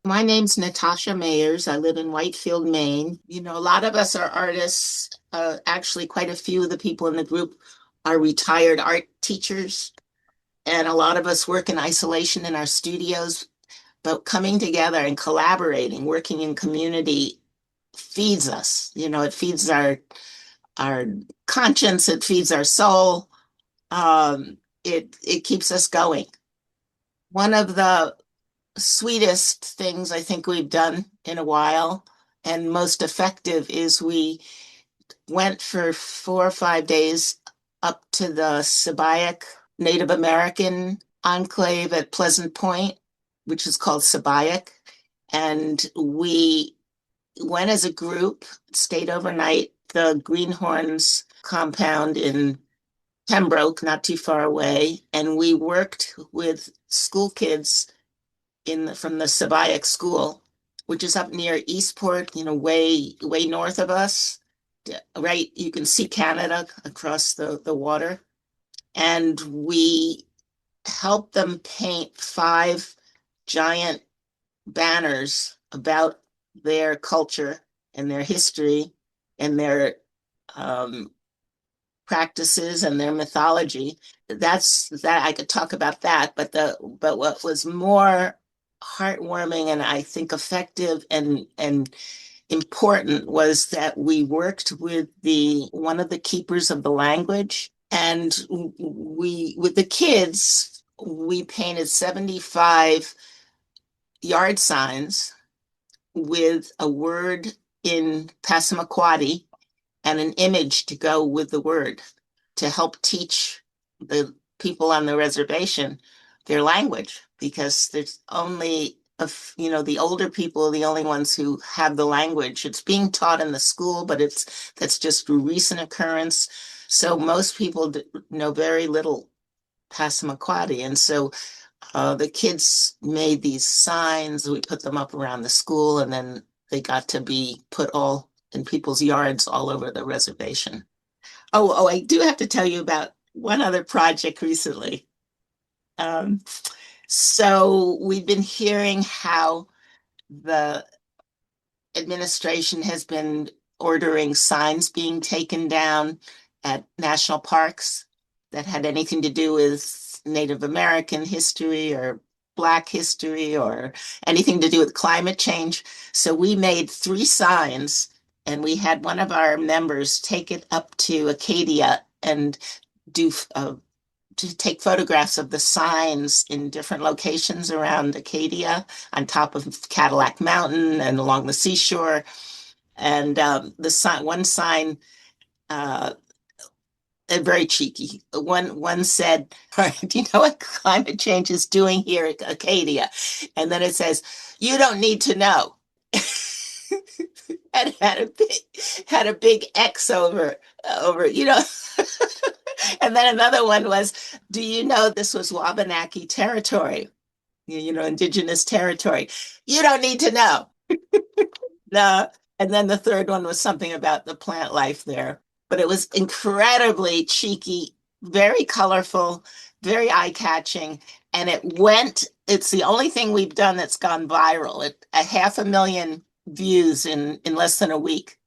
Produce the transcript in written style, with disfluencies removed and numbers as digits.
My name's Natasha Mayers. I live in Whitefield, Maine. A lot of us are artists. Actually, quite a few of the people in the group are retired art teachers, and a lot of us work in isolation in our studios. But coming together and collaborating, working in community feeds us. It feeds our conscience, it feeds our soul. It keeps us going. One of the sweetest things I think we've done in a while and most effective is we went for 4 or 5 days up to the Sabayak Native American enclave at Pleasant Point, which is called Sabayak. And we went as a group, stayed overnight, the Greenhorns compound in Pembroke, not too far away, and we worked with school kids from the Sabayak School, which is up near Eastport, way north of us. Right, you can see Canada across the water. And we helped them paint 5 giant banners about their culture and their history and their um, practices and their mythology. That's that I could talk about that, but what was more heartwarming and I think effective and important was that we worked with the one of the keepers of the language, and we with the kids we painted 75 yard signs with a word in Passamaquoddy and an image to go with the word to help teach the people on the reservation their language, because there's only the older people are the only ones who have the language. It's being taught in the school, but that's just a recent occurrence. So most people know very little Passamaquoddy, and so the kids made these signs. We put them up around the school, and then they got to be put all in people's yards all over the reservation. Oh, I do have to tell you about one other project recently. Um, so we've been hearing how the administration has been ordering signs being taken down at national parks that had anything to do with Native American history or Black history or anything to do with climate change. So we made 3 signs, and we had one of our members take it up to Acadia and do to take photographs of the signs in different locations around Acadia, on top of Cadillac Mountain and along the seashore. And one sign, uh, very cheeky. One said, "Do you know what climate change is doing here at Acadia?" And then it says, "You don't need to know." And had a big X over. And then another one was, "Do you know this was Wabanaki territory? Indigenous territory. You don't need to know." No. And then the third one was something about the plant life there. But it was incredibly cheeky, very colorful, very eye-catching. And it's the only thing we've done that's gone viral. A 500,000 views in less than a week.